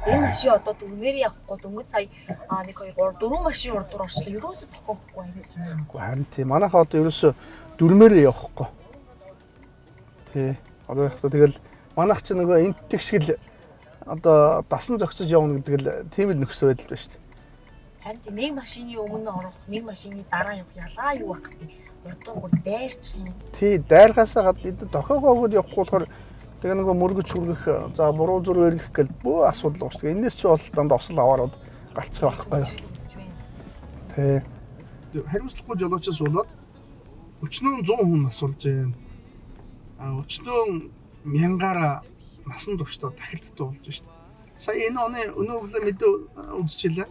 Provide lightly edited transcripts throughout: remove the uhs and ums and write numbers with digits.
Энэ машин одоо дүрмээр явахгүй дөнгөж сая 1 2 3 4 машин урдуур орчлоо. Ерөөсөө тохиохгүй амээс. Харин тийм манайхаа одоо ерөөсөө дүрмээрээ явахгүй. Тий. Одоо яг та тэгэл манайх ч нөгөө энтэг шиг л одоо дасан зогсож явна гэдэг л тийм л нөхцөл байдал байна шүү дээ. Харин тийм нэг машины өмнө орох, нэг машины дараа явах ялгаа юу байх вэ? Урдуур дайрчих юм. Тий, дайрхаасаа гадна эд дохиогоогод явахгүй болохоор тэгээ нөгөө мөргөж хүргэх, за буруу зүрх эргэх гэл бөө асуудал уушдаг. Энээс ч бол данд осол аваарууд галчих байхгүй юу? Тий. Хариуцлагагүй жолоочоос болоод өчнөө 100 хүн асуулж байна. Өчнөө мянгаараа насан туршдаа дахилттай болж шүү дээ. Сая энэ оны өнөөдөр мэдээ үзчихлээ.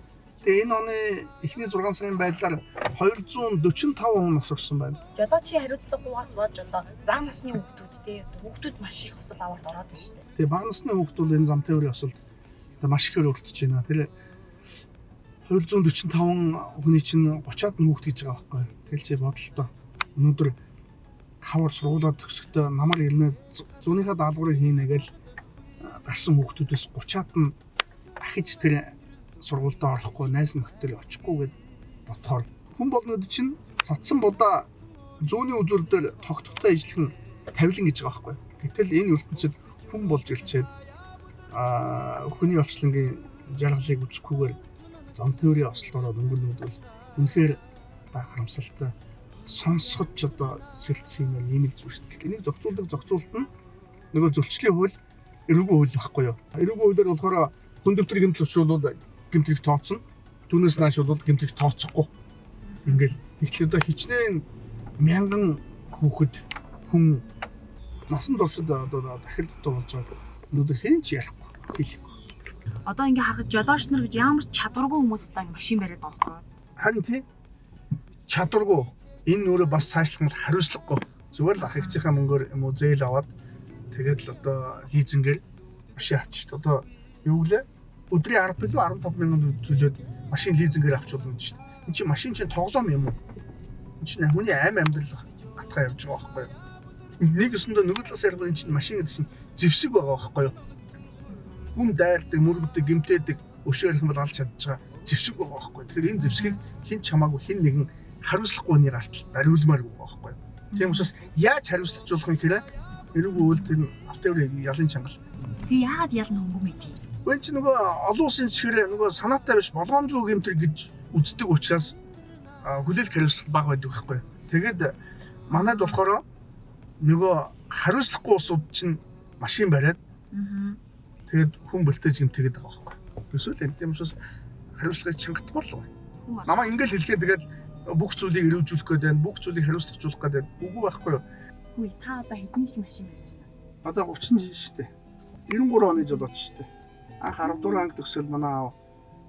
Тэгээ энэ оны эхний 6 сарын байдлаар 245 хүн асуусан байна. Жолоочийн хариуцлагагүйгаас болж одоо бага насны хүүхдүүд те хүүхдүүд маш их осол аваад ороод байна шүү дээ. Тэгээ бага насны хүүхдүүд энэ зам тээврийн осолд одоо маш ихээр өртөж байна. Тэр 245 хүний чинь 30-аад нь хүүхд гэж байгаа байхгүй. Тэгэл чи бодлоо. Өнөөдөр хавар сургуулаа төгсөхдөө намар ирнэ зүүнийхээ даалгаврыг хийнэ гэж гарсан хүүхдүүдээс 30-аад нь ахиж тэр сургуультай орохгүй найз нөхдөд очихгүй гэд ботхоор хүн болгонод чинь цацсан будаа зүүнний үзүүрдээр тогтохтой ижлэх нь тавилан гэж байгаа байхгүй. Гэтэл энэ ертөнцид хүн болж ирчээд хүний орчлонгийн жаргалыг үзэхгүйгээр зам тээврийн ослд ороод өнгөрнүүд бол үнэхээр харамсалтай сонсоход ч одоо сэлцсэн юм ийм л зүйл шүү дээ. Энийг зохицуулалт нь нөгөө зөрчлийн хууль эрүүгийн хууль байхгүй юу? Эрүүгийн хуулиар болохоор хүн дэвтрийн гэмтэл учруулвал гэмтрийг тооцсон. Түүнээс нааш бол гэмтрийг тооцохгүй. Ингээл ихлээр одоо хичнээн мянган хүүхэд хүн насан туршид одоо дахилттай болж байгаа. Өнөөдөр хэн ч ярихгүй хэлэхгүй. Одоо ингээ харахад жолооч нар гэж ямар ч чадваргүй хүмүүс одоо машин бариад байгаа байхгүй. Харин тий чадваргүй энэ өөрөө бас цаашлах нь хариуцлагагүй. Зүгээр л ах эгчийнхээ мөнгөөр юм уу зээл аваад тэгээд л одоо лизингээр машин авчиж одоо юу гэлээ өдрийн 10 билүү 15 мянган төлөөд машин лизингээр авч болно шүү дээ. Энд чинь машин чинь тоглоом юм уу? Энд чинь хүний аим амьдрал атгаа явж байгаа байхгүй юу? Нэг өсөндөө нөгөө талаас ярих энэ чинь машин гэдэг чинь зэвсэг байгаа байхгүй юу? Хүн дайрдаг, мөрөгдөг, гэмтээдэг, өшөөрөх юм бол алж чадж байгаа зэвсэг байгаа байхгүй юу? Тэгэхээр энэ зэвсгийг хэн ч хамаагүй хэн нэгэн хариуцлагагүй нэр алтал бариулмаар байгаа байхгүй юу? Тийм учраас яаж хариуцлагажуулах юм хэрэг эрүүг үйлдэл автоёрын ялын чангал. Тэгээ яагаад ялна хөнгөн мэдээ? Гүн чи нөгөө олон улсын чихэр нөгөө санаатай биш болгоомжгүй гэмтэр гэж үздэг учраас хүлээлт хариуцлага бага байдаг байхгүй. Тэгээд манайд болохоор нөгөө хариуцлагагүй улсууд чинь машин бариад тэгээд хүн бэлтэж гэмтэйгээд байгаа байхгүй. Эсвэл тийм учраас хариуцлагыг чангатмал уу. Намаа ингээл хэлэхэд тэгээд бүх зүйлийг эрүүжүүлэх гээд байна, бүх зүйлийг хариуцлагажуулах гээд байна. Үгүй байхгүй юу? Үгүй та одоо хэдэн жил машин барьж байна? Одоо 30 жил шүү дээ. 93 оны жолооч шүү дээ. Анх 10 дугаар анги төгсөл манай аав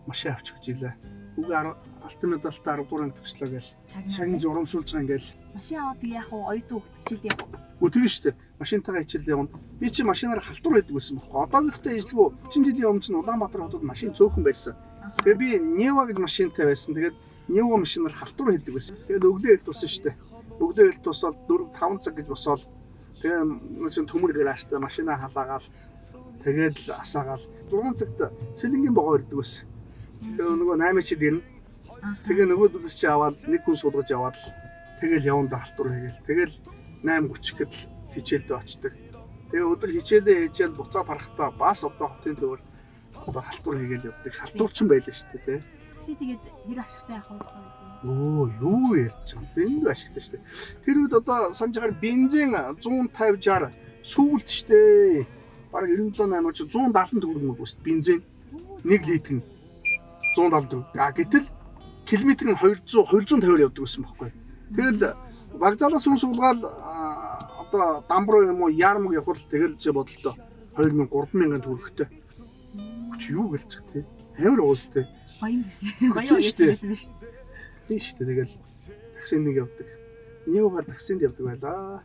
машин авч өгч илээ. Үгүй алтан медальтай 10 дугаар анги төслөө гээл. Шагнаж урамшуулж байгаа ингээл. Машин аваад яах вэ? Оюутан хөлт хичээл явах. Үгүй тийм шүү дээ. Машинтайгаа хичээл явна. Би чи машинаар халтур байдаг байсан байхгүй. Одоогийнхтой ижлгүй 30 жилийн өмнө чинь Улаанбаатар хотод машин цөөхөн байсан. Тэгээ би Нева гэж машинтай байсан. Тэгээд Нева машинаар халтур хийдэг байсан. Тэгээд өглөө их тусан шүү дээ. Өглөө их тусаад 4-5 цаг гэж босоод тэгээ нэг төмөр гараажтай машинаа халаагаал тэгээд л асаагаал 6 цагт сэлэнгийн богоо ирдэг байсан. Тэгээ нөгөө 8 чид ирнэ. Тэгээ нөгөөдөөс чи аваад нэг хүн суулгаж яваад тэгэл явна даалтур хийгээл. Тэгэл 8:30 гэд хичээлдээ очдог. Тэгээ өдөр хичээлээ хийжэл буцаа парахтаа бас одоо хотын төвөр одоо халтур хийгээл явдаг. Халтурчин байлаа шүү дээ. Такси тэгээд хэр ашигтай явах вэ? Оо юу ярьж байгаа. Бензин ашигтай шүү дээ. Тэр үед одоо санаж байгаа бензин 150-60 сүүлд шүү дээ. Бараг 97-8 ч 170 төгрөг мөг өст бензин 1 литр нь 170 төгрөг. Гэтэл километр нь 250-аар явдаг гэсэн байхгүй. Тэгэл вокзалаас хүн суулгаад одоо дамбруу юм уу ярмаг явхад тэгэл чи бодлоо 2000-3000 төгрөгтэй. Чи юу гэлж байгаа те? Амар уустай. Баян байсан. Баян байсан биш. Тийм шүү дээ. Тэгэл таксинд нэг явдаг. Нэг угаар таксинд явдаг байлаа.